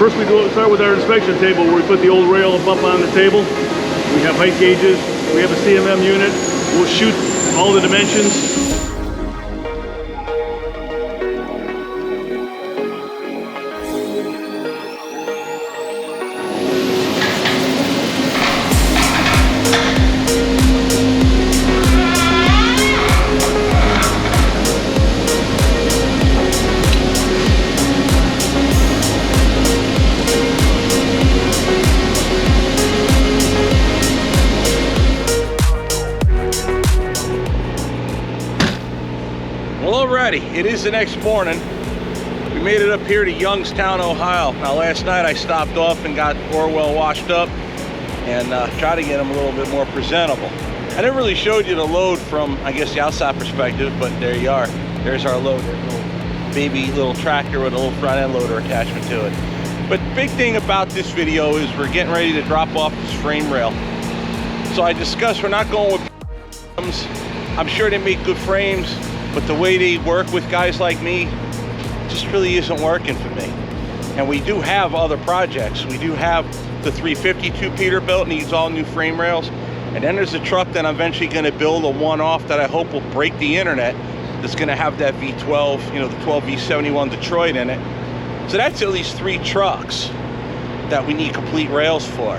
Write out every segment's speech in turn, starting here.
First we start with our inspection table where we put the old rail up on the table. We have height gauges, we have a CMM unit, we'll shoot all the dimensions. It is the next morning. We made it up here to Youngstown, Ohio. Now last night I stopped off and got Orwell washed up and tried to get them a little bit more presentable. I never really showed you the load from, I guess, the outside perspective, but there you are. There's our load. There's a little baby little tractor with a little front end loader attachment to it. But the big thing about this video is we're getting ready to drop off this frame rail. So I discussed we're not going with I'm sure they make good frames, but the way they work with guys like me just really isn't working for me. And we do have other projects. We do have the 352 Peterbilt, needs all new frame rails. And then there's a truck that I'm eventually gonna build a one-off that I hope will break the internet, that's gonna have that V12, you know, the 12V71 Detroit in it. So that's at least 3 trucks that we need complete rails for.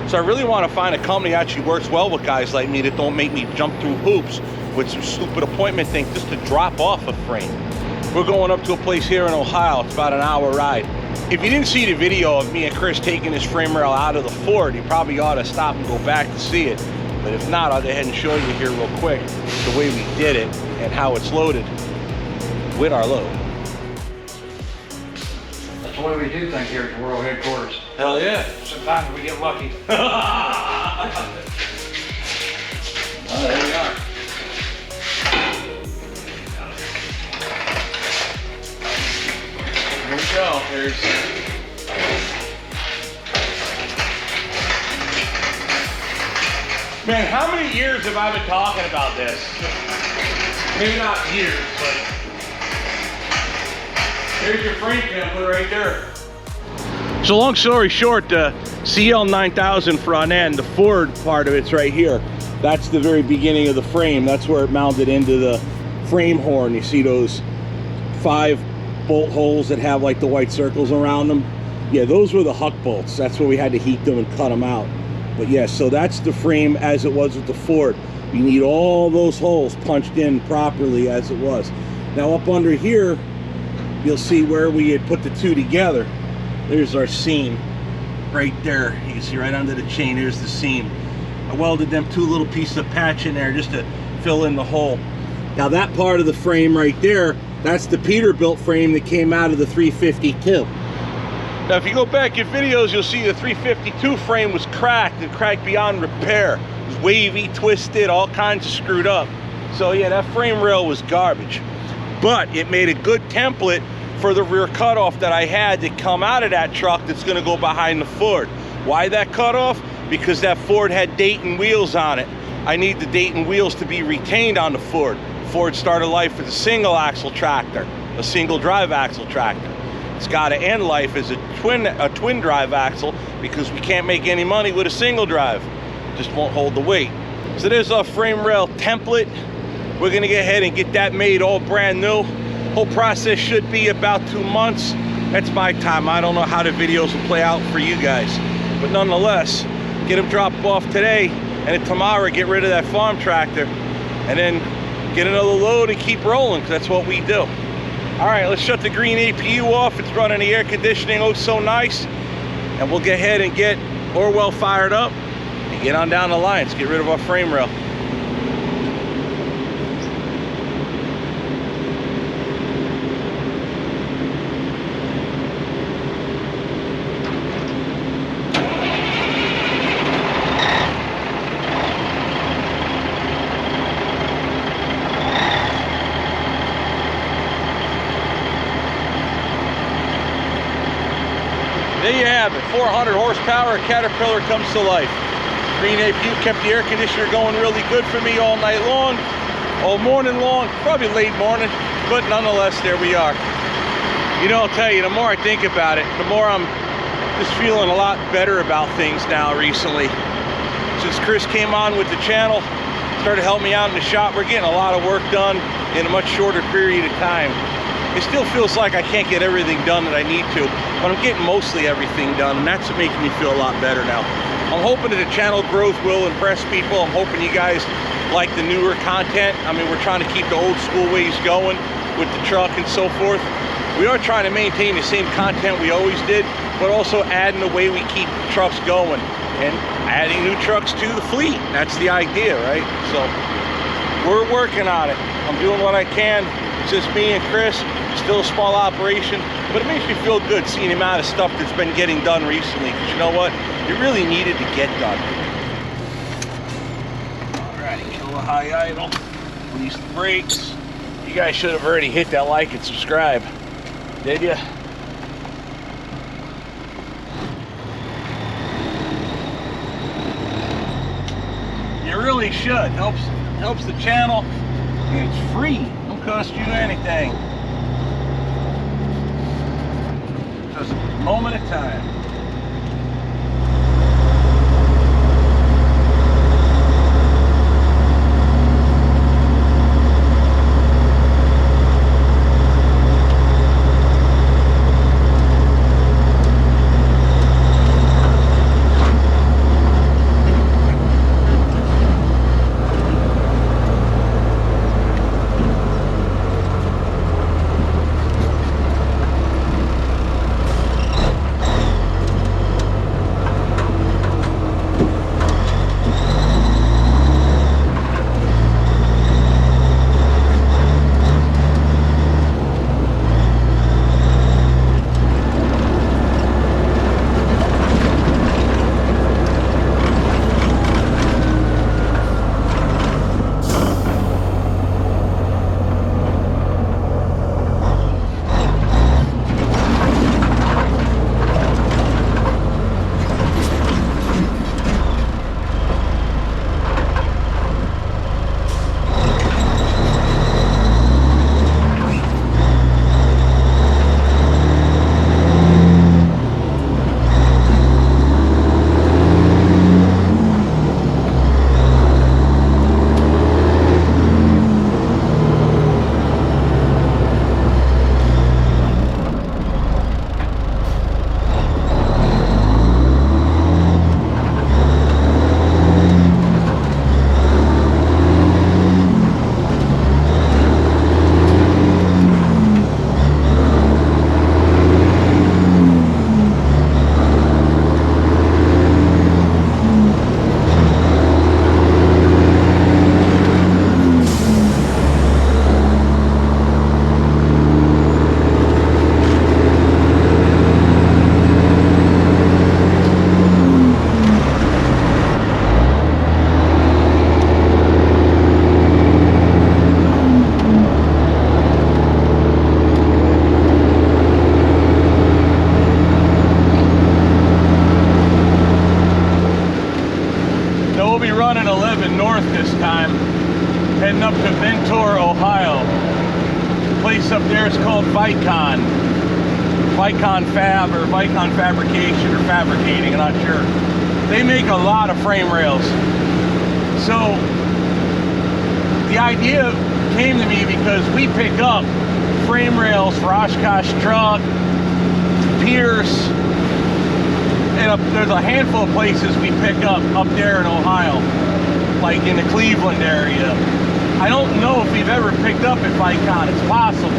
So I really wanna find a company that actually works well with guys like me that don't make me jump through hoops with some stupid appointment thing just to drop off a frame. We're going up to a place here in Ohio. It's about an hour ride. If you didn't see the video of me and Chris taking this frame rail out of the Ford, you probably ought to stop and go back to see it. But if not, I'll go ahead and show you here real quick the way we did it and how it's loaded with our load. That's the way we do things here at the World Headquarters. Hell yeah. Sometimes we get lucky. Oh, there we are. Here we go. There's man, how many years have I been talking about this? Maybe not years, but there's your frame template right there. So long story short, the CL9000 front end, the Ford part of it's right here. That's the very beginning of the frame. That's where it mounted into the frame horn. You see those 5 bolt holes that have like the white circles around them? Yeah, those were the huck bolts. That's where we had to heat them and cut them out. But yeah, so that's the frame as it was with the Ford. You need all those holes punched in properly as it was. Now up under here, you'll see where we had put the 2 together. There's our seam right there. You can see right under the chain, there's the seam. I welded them 2 little pieces of patch in there just to fill in the hole. Now that part of the frame right there, that's the Peterbilt frame that came out of the 352. Now if you go back in videos, you'll see the 352 frame was cracked and cracked beyond repair. It was wavy, twisted, all kinds of screwed up. So yeah, that frame rail was garbage. But it made a good template for the rear cutoff that I had to come out of that truck that's gonna go behind the Ford. Why that cutoff? Because that Ford had Dayton wheels on it. I need the Dayton wheels to be retained on the Ford. Ford started life as a single axle tractor, a single drive axle tractor. It's got to end life as a twin drive axle because we can't make any money with a single drive. Just won't hold the weight. So there's our frame rail template. We're gonna go ahead and get that made all brand new. Whole process should be about 2 months. That's my time. I don't know how the videos will play out for you guys. But nonetheless, get them dropped off today, and then tomorrow get rid of that farm tractor, and then get another load and keep rolling, because that's what we do. All right, let's shut the green APU off. It's running the air conditioning oh so nice. And we'll go ahead and get Orwell fired up and get on down the line. Let's get rid of our frame rail. There you have it, 400 horsepower, Caterpillar comes to life. Green APU kept the air conditioner going really good for me all night long, all morning long, probably late morning, but nonetheless, there we are. You know, I'll tell you, the more I think about it, the more I'm just feeling a lot better about things now recently. Since Chris came on with the channel, started helping me out in the shop, we're getting a lot of work done in a much shorter period of time. It still feels like I can't get everything done that I need to, but I'm getting mostly everything done, and that's making me feel a lot better now. I'm hoping that the channel growth will impress people. I'm hoping you guys like the newer content. I mean, we're trying to keep the old school ways going with the truck and so forth. We are trying to maintain the same content we always did, but also adding the way we keep trucks going and adding new trucks to the fleet. That's the idea, right? So we're working on it. I'm doing what I can. It's just me and Chris. Still a small operation, but it makes me feel good seeing the amount of stuff that's been getting done recently, because you know what? It really needed to get done. Alrighty, kill the high idle, release the brakes. You guys should have already hit that like and subscribe, did you? You really should. Helps the channel, and it's free. Don't cost you anything. Just a moment of time. heading up to Ventura, Ohio. The place up there is called Vicon. Vicon Fab or Vicon Fabrication or Fabricating, I'm not sure. They make a lot of frame rails. So the idea came to me because we pick up frame rails for Oshkosh Truck, Pierce, and there's a handful of places we pick up there in Ohio, like in the Cleveland area. I don't know if we've ever picked up at Vicon. It's possible.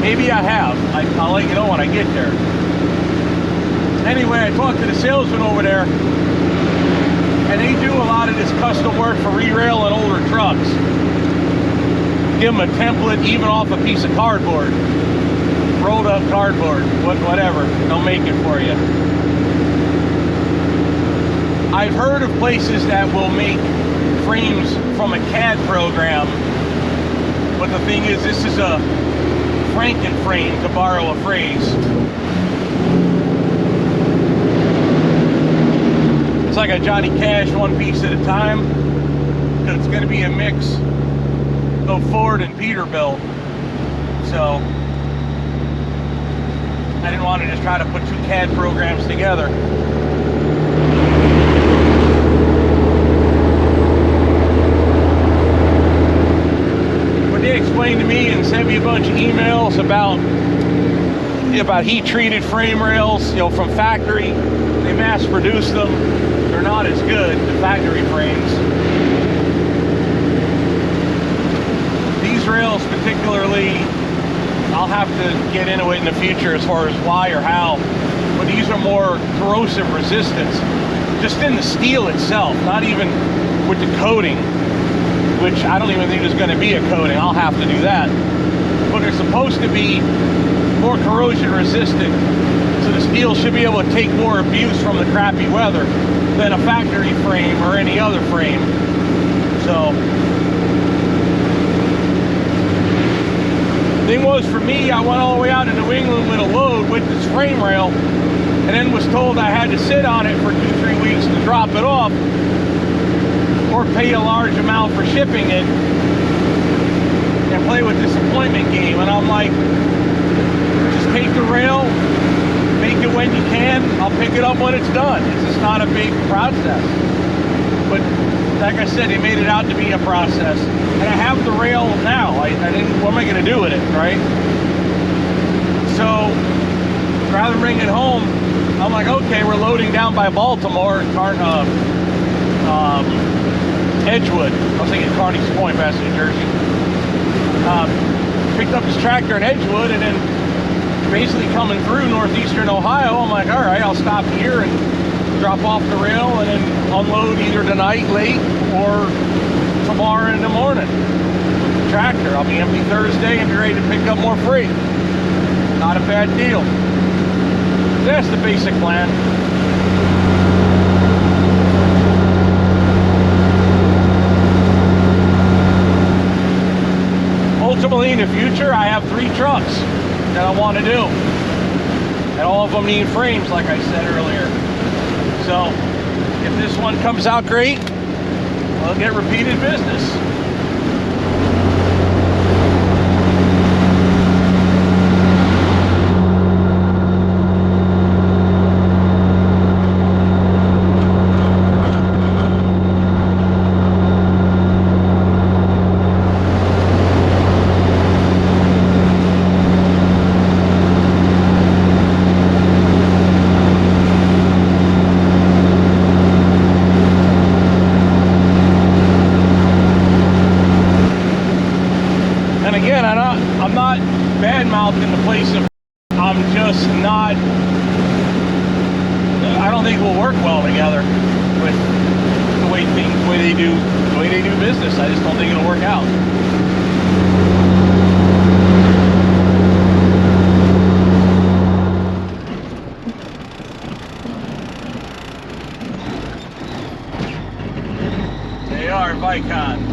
Maybe I have. I'll let you know when I get there. Anyway, I talked to the salesman over there, and they do a lot of this custom work for re-rail and older trucks. Give them a template, even off a piece of cardboard, rolled up cardboard, whatever. They'll make it for you. I've heard of places that will make frames from a CAD program, but the thing is, this is a Frankenframe, to borrow a phrase. It's like a Johnny Cash, one piece at a time, because it's going to be a mix of Ford and Peterbilt. So I didn't want to just try to put two CAD programs together. But they explained to me and sent me a bunch of emails about heat-treated frame rails, you know, from factory. They mass produce them. They're not as good, the factory frames. These rails particularly, I'll have to get into it in the future as far as why or how, but these are more corrosive resistance, just in the steel itself, not even with the coating, which I don't even think there's going to be a coating. I'll have to do that. But they're supposed to be more corrosion resistant, so the steel should be able to take more abuse from the crappy weather than a factory frame or any other frame. So thing was, for me, I went all the way out to New England with a load with this frame rail, and then was told I had to sit on it for 2-3 weeks to drop it off, or pay a large amount for shipping it, and play with this appointment game. And I'm like, just take the rail, make it when you can, I'll pick it up when it's done. It's just not a big process. But like I said, they made it out to be a process. And I have the rail now. I didn't, what am I going to do with it, right? So rather than bring it home, I'm like, okay, we're loading down by Baltimore, Edgewood. I was thinking Carney's Point, past New Jersey. Picked up this tractor in Edgewood, and then basically coming through northeastern Ohio, I'm like, all right, I'll stop here and drop off the rail and then unload either tonight late or tomorrow in the morning. Tractor, I'll be empty Thursday and be ready to pick up more freight. Not a bad deal. That's the basic plan. Ultimately, in the future, I have 3 trucks that I want to do, and all of them need frames, like I said earlier. So if this one comes out great, we'll get repeated business. I'm not bad-mouthing the place. I'm just not, I don't think we'll work well together with the way they do business. I just don't think it'll work out. They are Vicon.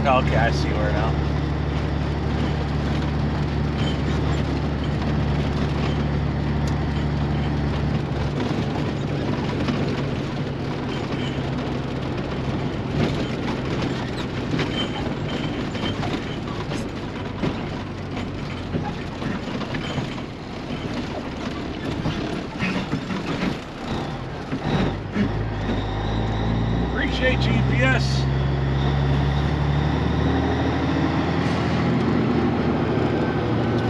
Okay, I see where now. Appreciate GPS.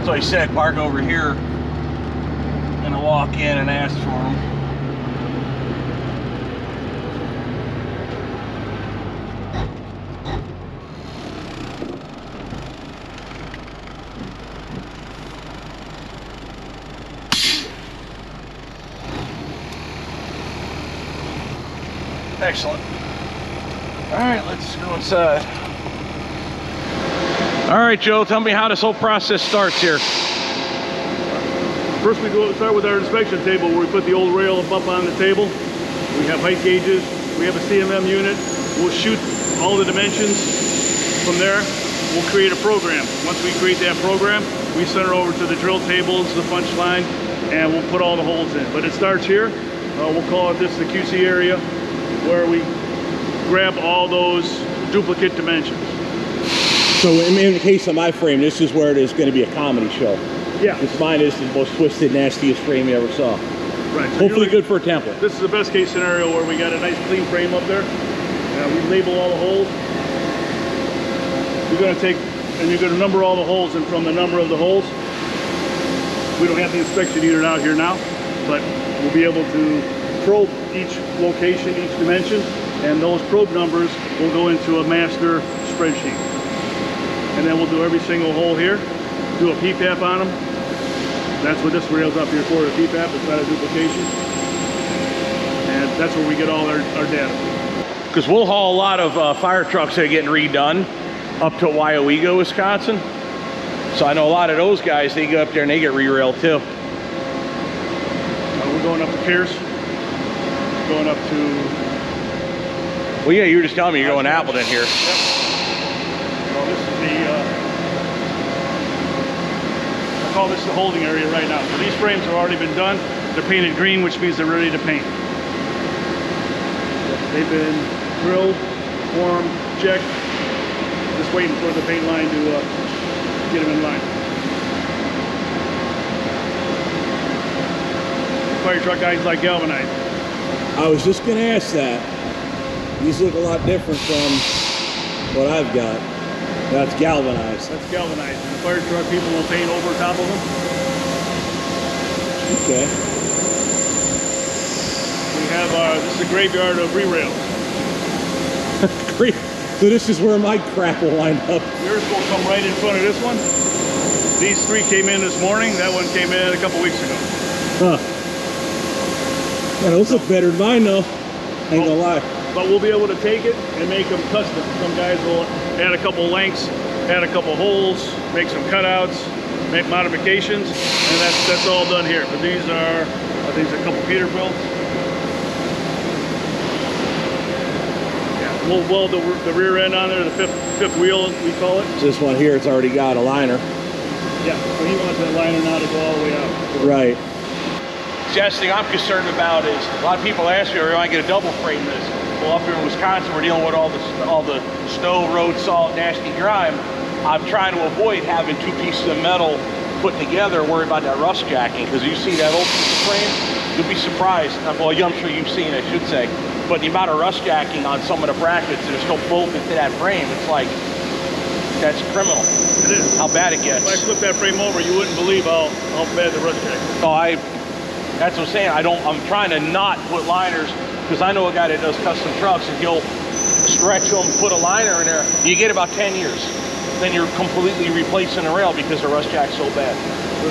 So he said, park over here, and I'll walk in and ask for him. Excellent. All right, let's go inside. All right, Joe, tell me how this whole process starts here. First, we start with our inspection table where we put the old rail up on the table. We have height gauges. We have a CMM unit. We'll shoot all the dimensions. From there, we'll create a program. Once we create that program, we send it over to the drill tables, the punch line, and we'll put all the holes in. But it starts here. We'll call it this the QC area, where we grab all those duplicate dimensions. So in the case of my frame, this is where it is going to be a comedy show. Yeah. This mine is the most twisted, nastiest frame you ever saw. Right. So Hopefully good for a template. This is the best case scenario where we got a nice clean frame up there. We label all the holes. You're going to take, and you're going to number all the holes, and from the number of the holes, we don't have the inspection unit out here now, but we'll be able to probe each location, each dimension, and those probe numbers will go into a master spreadsheet. And then we'll do every single hole here, do a PPAP on them. That's what this rail's up here for, a PPAP. It's not a duplication. And that's where we get all our data. Because we'll haul a lot of fire trucks that are getting redone up to Wyowego, Wisconsin. So I know a lot of those guys, they go up there and they get re-railed too. We're going up to Pierce, going up to... Well, yeah, you were just telling me you're going to Appleton here. Yep. Well, this is the... I call this the holding area right now. So these frames have already been done. They're painted green, which means they're ready to paint. They've been drilled, formed, checked. Just waiting for the paint line to get them in line. Fire truck guys like galvanized. I was just going to ask that. These look a lot different from what I've got. That's galvanized. That's galvanized. And the fire truck people will paint over top of them. Okay. We have this is a graveyard of re-rails. Great. So this is where my crap will wind up. Yours will come right in front of this one. These three came in this morning. That one came in a couple weeks ago. Huh. Yeah, those look better than mine though. Ain't gonna lie. But we'll be able to take it and make them custom. Some guys will add a couple lengths, add a couple holes, make some cutouts, make modifications, and that's all done here. But these are, I think, a couple Peterbilts. Yeah, we'll weld the rear end on there, the fifth wheel, we call it. So this one here, it's already got a liner. Yeah, so he wants that liner now to go all the way out. Right. The last thing I'm concerned about is a lot of people ask me, "Where do I get a double frame this?" Well, up here in Wisconsin, we're dealing with all the snow, road salt, nasty grime. I'm trying to avoid having two pieces of metal put together, worry about that rust jacking, because you see that old piece of frame, you'll be surprised. Well, I'm sure you've seen it, I should say. But the amount of rust jacking on some of the brackets that are still bolted to that frame, it's like, that's criminal. It is. How bad it gets. If I flip that frame over, you wouldn't believe how bad the rust jack is. So that's what I'm saying. I'm trying to not put liners, because I know a guy that does custom trucks and he'll stretch them, put a liner in there. You get about 10 years. Then you're completely replacing the rail because the rust jack's so bad.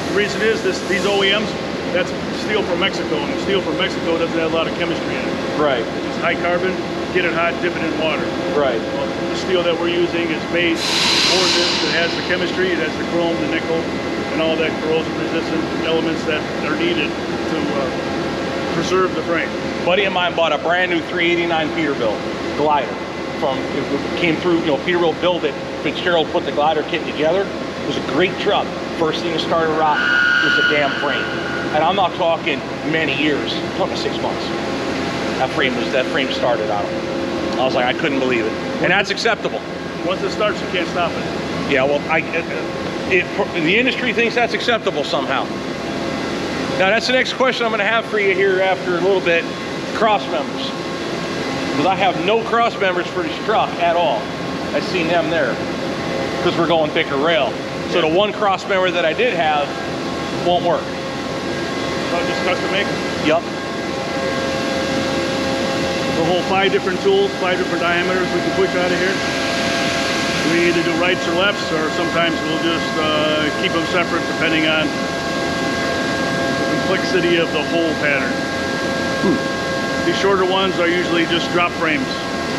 The reason is these OEMs, that's steel from Mexico, and the steel from Mexico doesn't have a lot of chemistry in it. Right. It's high carbon, get it hot, dip it in water. Right. Well, the steel that we're using is made for this. It has the chemistry, it has the chrome, the nickel, and all that corrosion resistant elements that are needed to preserve the frame. A buddy of mine bought a brand new 389 Peterbilt glider. It came through, Peterbilt built it. Fitzgerald put the glider kit together. It was a great truck. First thing that started rotting was the damn frame. And I'm not talking many years, I'm talking 6 months. That frame started out. I was like, I couldn't believe it. And that's acceptable. Once it starts, you can't stop it. Yeah, well, the industry thinks that's acceptable somehow. Now, that's the next question I'm going to have for you here after a little bit. Cross members. Because I have no cross members for this truck at all. I've seen them there. Because we're going thicker rail. So the one cross member that I did have won't work. So just custom make? Yep. We'll hold 5 different tools, 5 different diameters we can push out of here. We either do rights or lefts, or sometimes we'll just keep them separate depending on the complexity of the hole pattern. These shorter ones are usually just drop frames,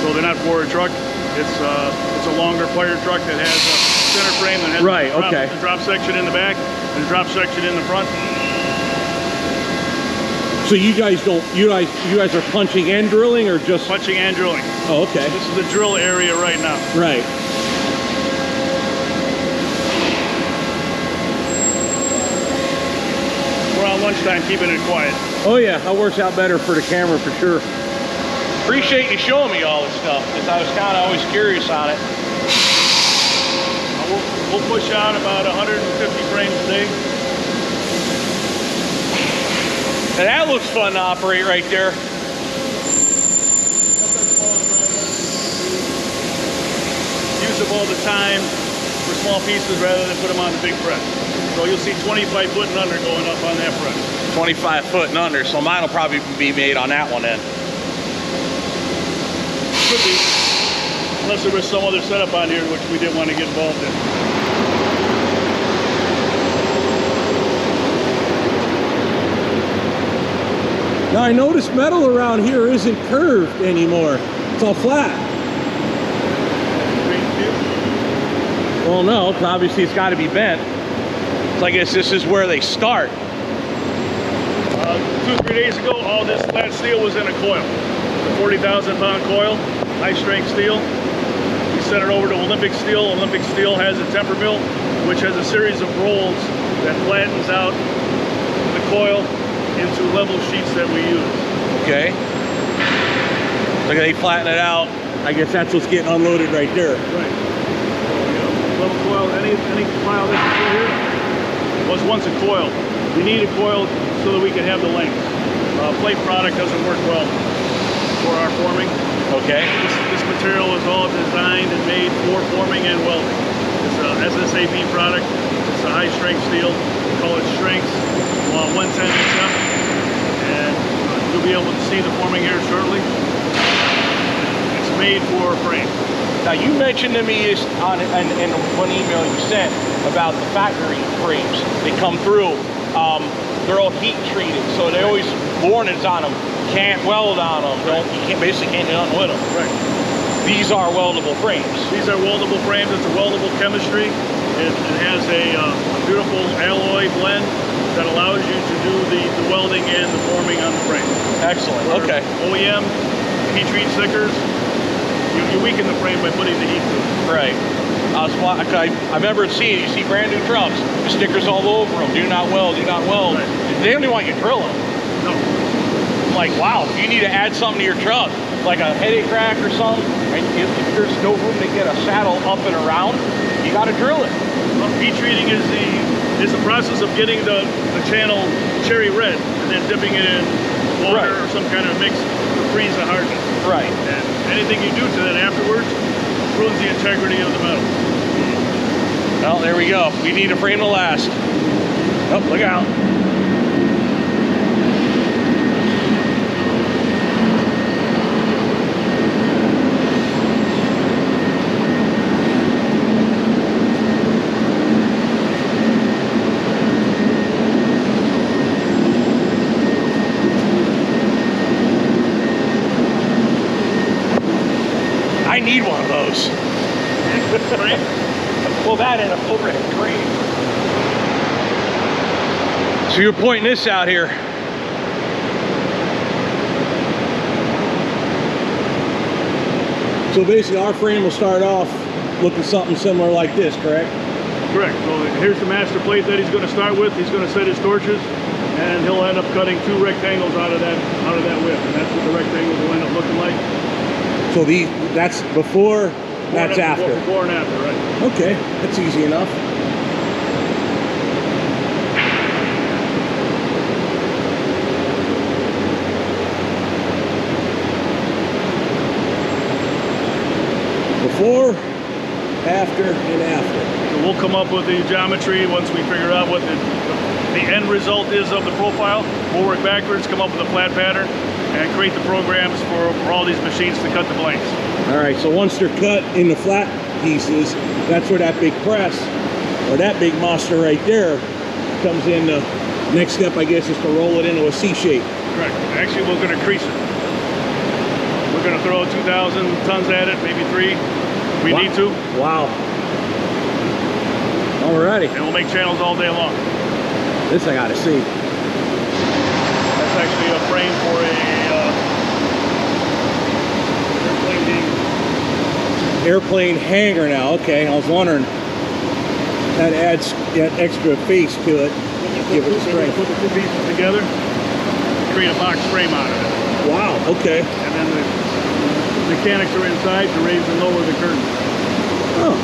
so they're not for a truck. It's a longer fire truck that has a center frame that has a drop section in the back and a drop section in the front. So you guys are punching and drilling, or just punching and drilling? Oh, okay. This is the drill area right now. Right. We're on lunchtime, keeping it quiet. Oh yeah, that works out better for the camera for sure. Appreciate you showing me all this stuff, because I was kind of always curious on it. We'll push out about 150 frames a day. And that looks fun to operate right there. Use them all the time for small pieces rather than put them on the big press. So you'll see 25 foot and under going up on that press. 25 foot and under, so mine will probably be made on that one then. Could be, unless there was some other setup on here which we didn't want to get involved in. Now I noticed metal around here isn't curved anymore. It's all flat. Well, no, obviously it's got to be bent. So I guess this is where they start. 2 or 3 days ago, all this flat steel was in a coil. The 40,000 pound coil, high strength steel. We sent it over to Olympic Steel. Olympic Steel has a temper mill, which has a series of rolls that flattens out the coil into level sheets that we use. Okay. So they flatten it out. I guess that's what's getting unloaded right there. Right. So, level coil, any file that you see here was once a coil. We need a coil so that we can have the length. Plate product doesn't work well for our forming. Okay. This material is all designed and made for forming and welding. It's a SSAB product. It's a high strength steel. We call it strengths 110 XM. And you'll be able to see the forming here shortly. It's made for frame. Now you mentioned to me in one email you sent about the factory frames. They come through. They're all heat treated, so they always warnings on them. Can't weld on them. Basically can't do nothing with them. Right. These are weldable frames. These are weldable frames. It's a weldable chemistry. It has a beautiful alloy blend that allows you to do the welding and the forming on the frame. Excellent. For okay. OEM heat treat stickers. You weaken the frame by putting the heat to it. Right. I remember seeing, you see brand new trucks, stickers all over them, do not weld, do not weld. Right. They don't even want you to drill them. No. I'm like, wow, if you need to add something to your truck, like a headache crack or something, and if there's no room to get a saddle up and around, you got to drill it. Well, heat treating is the process of getting the channel cherry red and then dipping it in water or some kind of mix to freeze the hardness. Right. And anything you do to that afterwards ruins the integrity of the metal. Well, there we go. We need a frame to last. Oh, look out. I need one of those. Well, that and a overhead crane. So you're pointing this out here. So basically our frame will start off looking something similar like this, correct? Correct. So here's the master plate that he's going to start with. He's going to set his torches, and he'll end up cutting 2 rectangles out of that width, and that's what the rectangles will end up looking like. So that's before, that's after. Before and after, right. Okay, that's easy enough. Before, after, and after. So we'll come up with the geometry once we figure out what the end result is of the profile. We'll work backwards, come up with a flat pattern, and create the programs for all these machines to cut the blanks. All right, so once they're cut into flat pieces, that's where that big press, or that big monster right there, comes in. The next step, I guess, is to roll it into a C shape. Correct. Actually, we're going to crease it. We're going to throw 2,000 tons at it, maybe 3. We need to. Wow. Alrighty. And we'll make channels all day long. This I gotta see. That's actually a frame for a airplane hangar now. Okay, I was wondering. That adds that extra face to it. Give it strength. Put the 2 pieces together, create a box frame out of it. Wow. Okay. And then Mechanics are inside to raise and lower the curtain. Oh.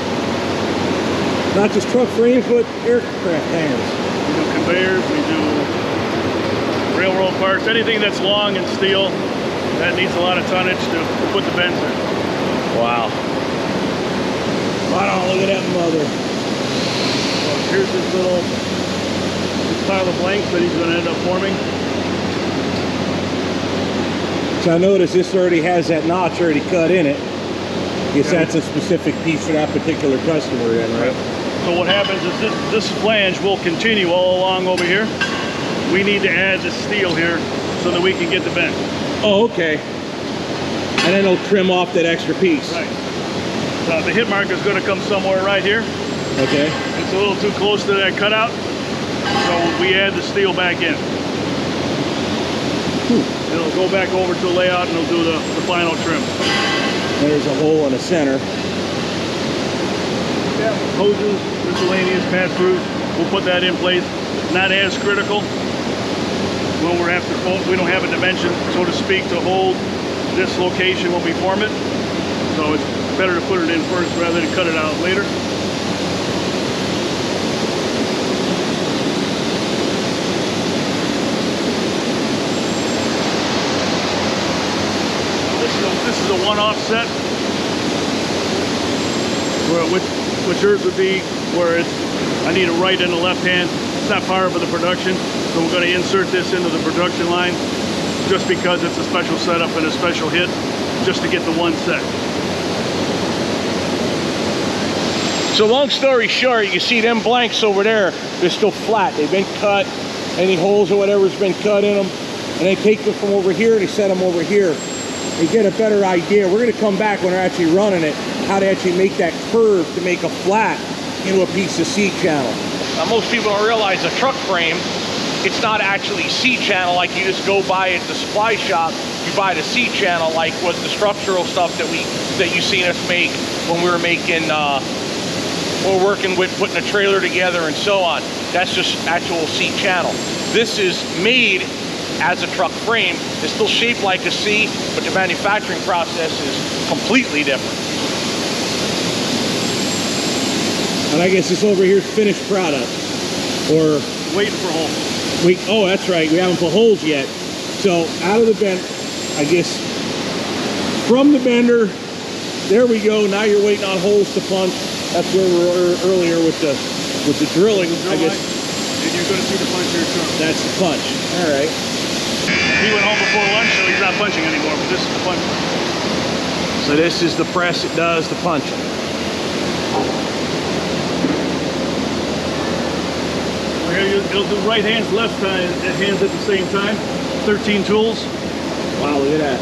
Not just truck frames, but aircraft hangers. We do conveyors, we do railroad parts, anything that's long and steel that needs a lot of tonnage to put the bends in. Wow. Wow, look at that mother. So here's this little pile of blanks that he's going to end up forming. So I notice this already has that notch already cut in it. Guess that's a specific piece for that particular customer then, right? So what happens is this flange will continue all along over here. We need to add the steel here so that we can get the bend. Oh, okay. And then it'll trim off that extra piece. Right. So the hit mark is going to come somewhere right here. Okay. It's a little too close to that cutout, so we add the steel back in. It'll go back over to the layout and it'll do the final trim. There's a hole in the center. Yeah, hoses, miscellaneous pass-throughs, we'll put that in place. Not as critical when we don't have a dimension, so to speak, to hold this location when we form it. So it's better to put it in first rather than cut it out later. This is a one-off set, which yours would be where I need a right and a left hand. It's not part of the production, so we're going to insert this into the production line just because it's a special setup and a special hit, just to get the one set. So long story short, you see them blanks over there, they're still flat. They've been cut, any holes or whatever's been cut in them, and they take them from over here, they set them over here. They get a better idea. We're going to come back when they're actually running it, how to actually make that curve to make a flat into a piece of C-channel. Most people don't realize a truck frame, it's not actually C-channel like you just go buy it at the supply shop. You buy the C-channel like what the structural stuff that you seen us make when we were making, we're working with putting a trailer together and so on. That's just actual C-channel. This is made as a truck frame. It's still shaped like a C, but the manufacturing process is completely different. And I guess this over here is finished product, or Waiting for holes. oh, that's right, we haven't put holes yet. So out of the bend, I guess from the bender, there we go. Now you're waiting on holes to punch. That's where we were earlier with the drilling. I guess. And you're going to see the punch here too. That's the punch. All right. He went home before lunch, so he's not punching anymore, but this is the punch. So this is the press it does the punching. It'll do right hands, left hands at the same time. 13 tools. Wow, look at that.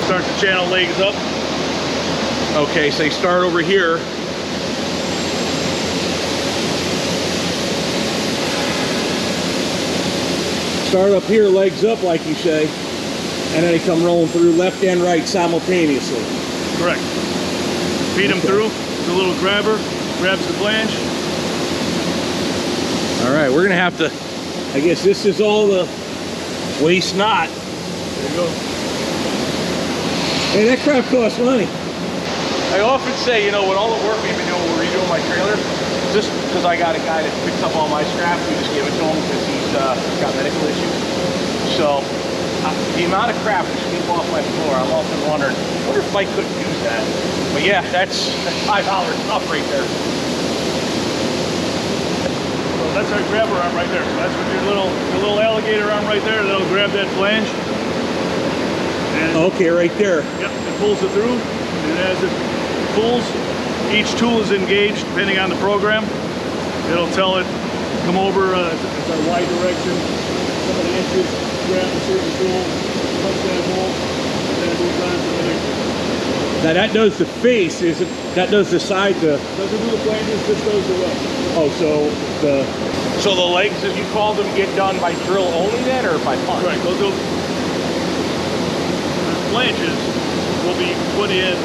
Start the channel legs up. Okay, so they start over here. Start up here, legs up, like you say, and then they come rolling through left and right simultaneously. Correct. Feed them through. It's a little grabber, grabs the flange. All right, we're gonna have to, I guess this is all the waste knot. There you go. Hey, that crap costs money. I often say, you know, with all the work we've been doing, we're redoing my trailer, just because I got a guy that picks up all my scrap, we just give it to him because he's got medical issues. So the amount of crap we sweep off my floor, I'm often wondering, I wonder if I could use that. But yeah, that's $5 stuff right there. So that's our grabber arm right there. So that's what your little alligator arm right there. That'll grab that flange. And Okay, right there. yep, it pulls it through. And as it pulls, each tool is engaged depending on the program. It'll tell it, come over, it's a Y direction, so many inches, grab a certain tool, punch that hole, and then it moves on to the next one. Now that does the face, is it? That does the side, Doesn't do the flanges, just does the way. oh, so So the legs, as you call them, get done by drill only then, or by punch? Right, those the flanges will be put in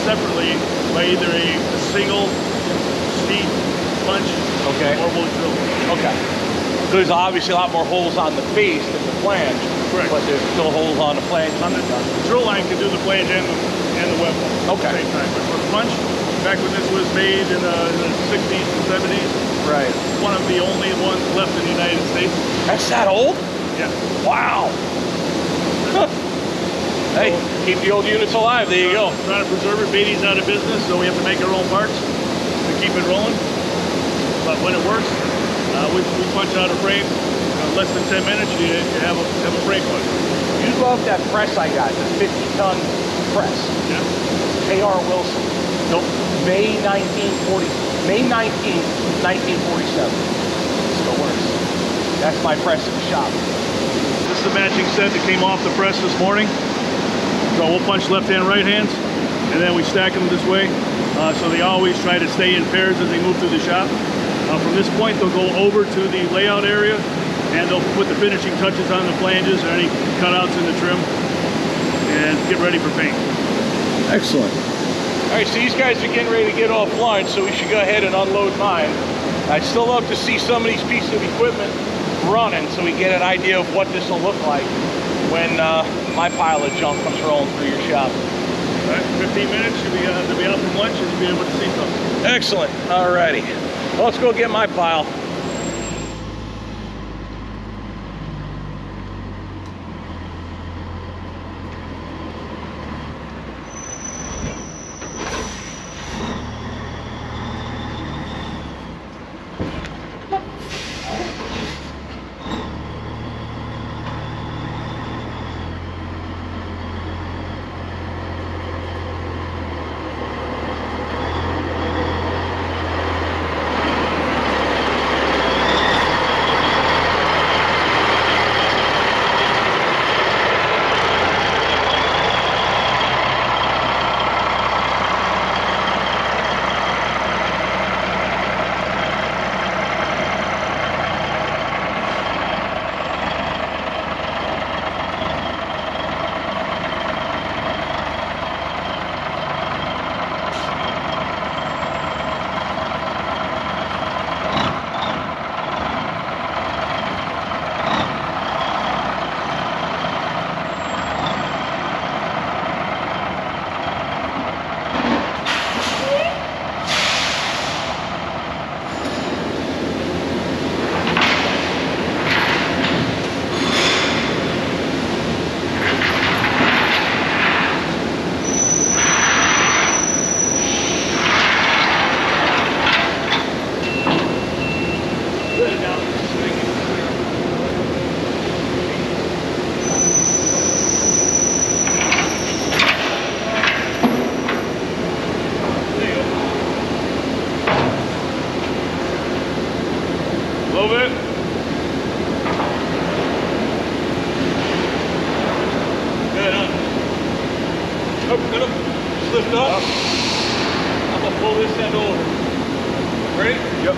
separately by either a single steep punch, Okay. or we'll drill. Okay. There's obviously a lot more holes on the face than the flange. Correct. But there's still holes on the flange. On the drill line can do the flange and the web hole Okay. at the same time. But for the punch, back when this was made in the 60s and 70s, Right. one of the only ones left in the United States. That's that old? Yeah. Wow. Hey, keep the old units alive. There you go. Trying to preserve it. Beatty's out of business, so we have to make our own parts to keep it rolling. But when it works, we punch out a frame. Less than 10 minutes, you have a frame punch. You love that press I got, the 50-ton press. Yeah. K.R. Wilson. Nope. May 1940. May 19th, 1947. Still works. That's my press in the shop. This is the matching set that came off the press this morning. So we'll punch left hand, right hands, and then we stack them this way. So they always try to stay in pairs as they move through the shop. From this point, they'll go over to the layout area, and they'll put the finishing touches on the flanges or any cutouts in the trim, and get ready for paint. Excellent. All right, so these guys are getting ready to get offline, so we should go ahead and unload mine. I'd still love to see some of these pieces of equipment running so we get an idea of what this will look like when my pile of junk comes rolling through your shop. All right, 15 minutes, you'll be out from lunch and you'll be able to see something. Excellent. All righty. Well, let's go get my pile. lift up. I'm gonna pull this end over. Ready? Yep.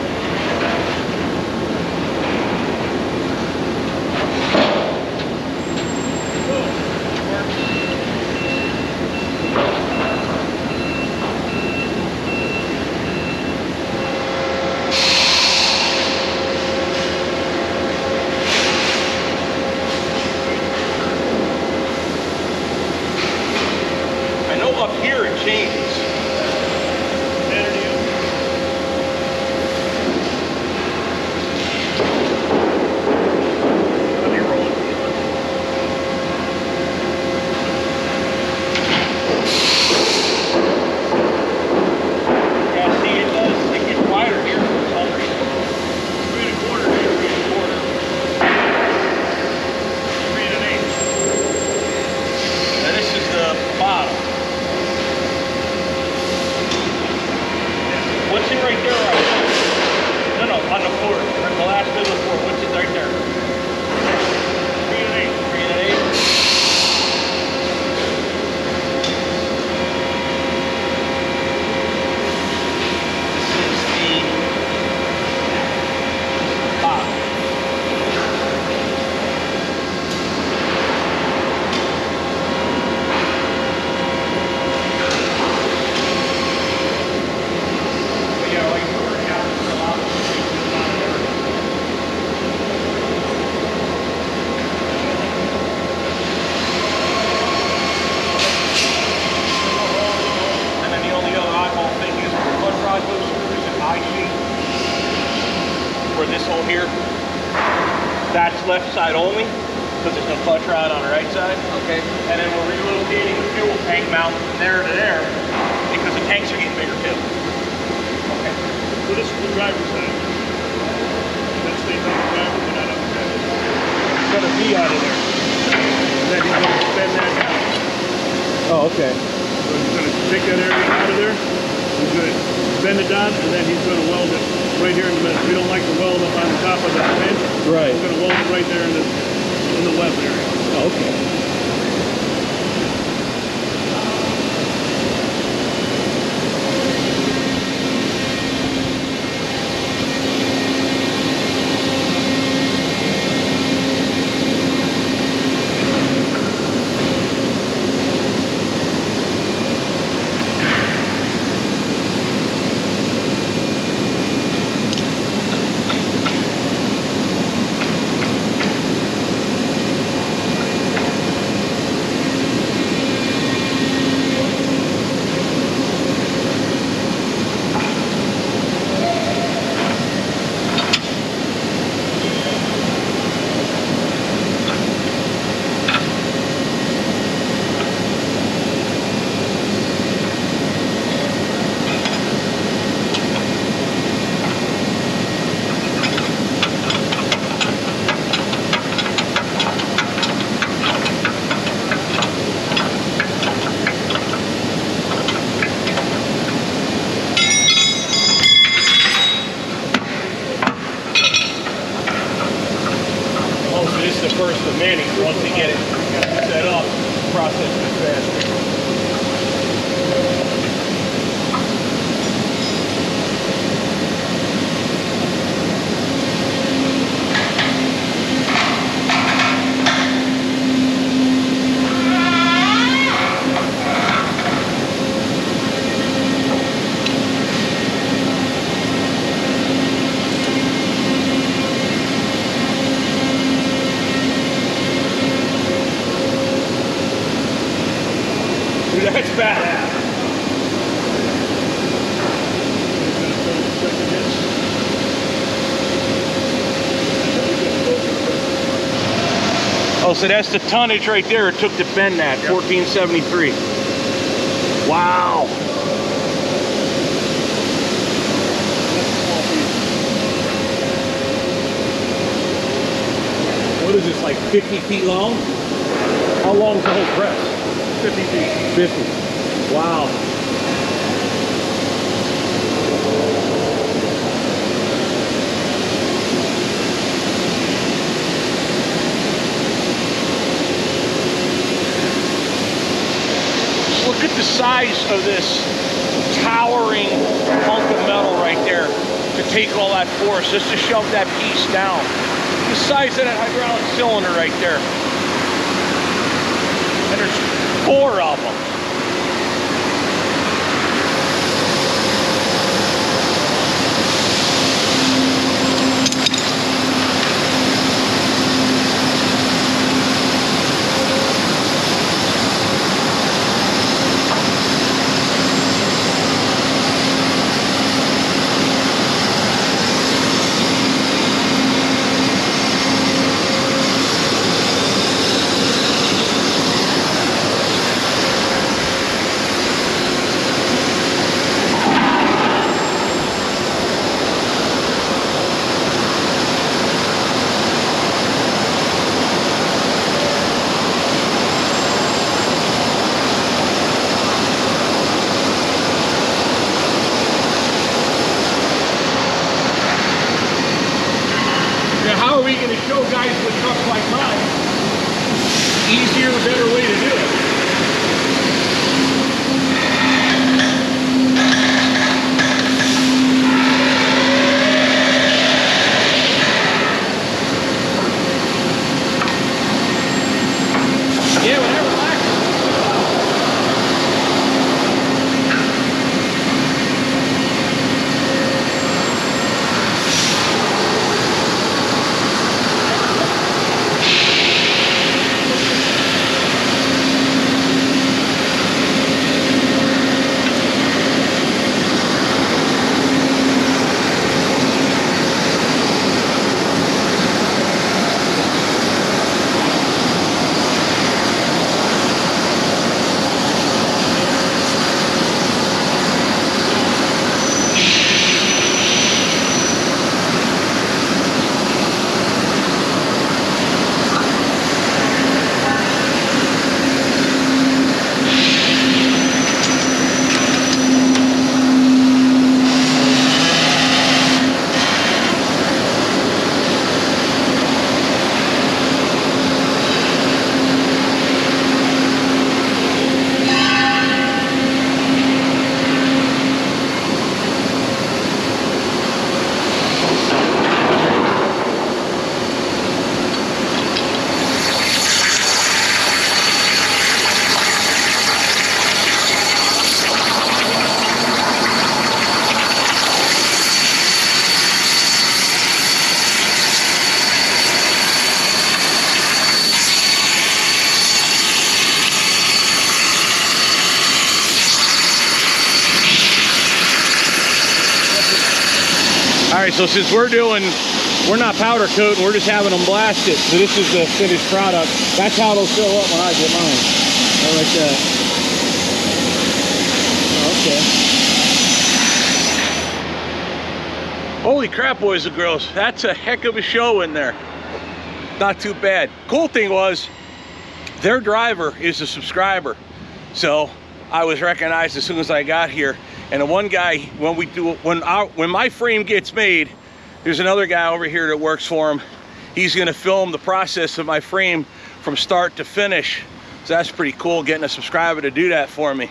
Up here it changes. here. That's left side only, because there's no clutch rod on the right side. Okay. And then we're relocating the fuel tank mount from there to there, because the tanks are getting bigger too. Okay. So this is the driver's side. That stays on the driver, but not on the driver. It's got a V out of there. And then he's going to bend that down. Oh, okay. So he's going to take that area out of there. He's going to bend it down, and then he's going to weld it right here in the middle. We don't like to weld up on the top of the bench. Right. We're going to weld it right there in the web area. Oh, okay. First of many. Once they get it set up, the process is faster. That's badass. Oh, so that's the tonnage right there. It took to bend that, 1473. Wow. What is this, like 50 feet long? How long is the whole press? 50 feet. 50. Wow. Look at the size of this towering hunk of metal right there to take all that force, just to shove that piece down. The size of that hydraulic cylinder right there. And there's 4 of them. How are we going to show guys with trucks like mine easier, better way to do it? Yeah, whatever. right, so since we're not powder coating, we're just having them blast it. So this is the finished product. That's how it'll fill up when I get mine. Right like that. Oh, okay. Holy crap, boys and girls. That's a heck of a show in there. Not too bad. Cool thing was, their driver is a subscriber. So I was recognized as soon as I got here. And the one guy, when my frame gets made, there's another guy over here that works for him. He's gonna film the process of my frame from start to finish. So that's pretty cool, getting a subscriber to do that for me.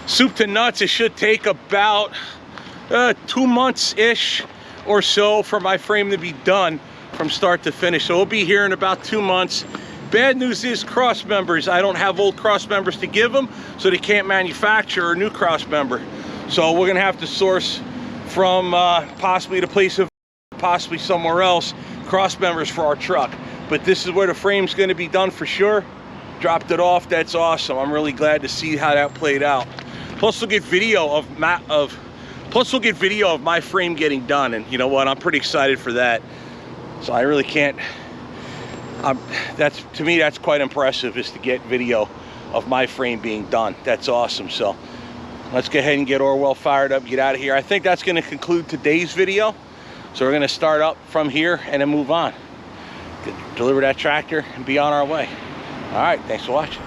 Soup to nuts, it should take about 2 months-ish or so for my frame to be done from start to finish. So we'll be here in about 2 months. Bad news is cross members. I don't have old cross members to give them, so they can't manufacture a new cross member. So we're gonna have to source from possibly the place of possibly somewhere else, cross members for our truck. But this is where the frame's gonna be done for sure. Dropped it off, that's awesome. I'm really glad to see how that played out. Plus we'll get video of my frame getting done, and you know what, I'm pretty excited for that. So I really can't, to me that's quite impressive, is to get video of my frame being done. That's awesome. So let's go ahead and get Orwell fired up, get out of here. I think that's going to conclude today's video. So we're going to start up from here and then move on. Deliver that tractor and be on our way. All right, thanks for watching.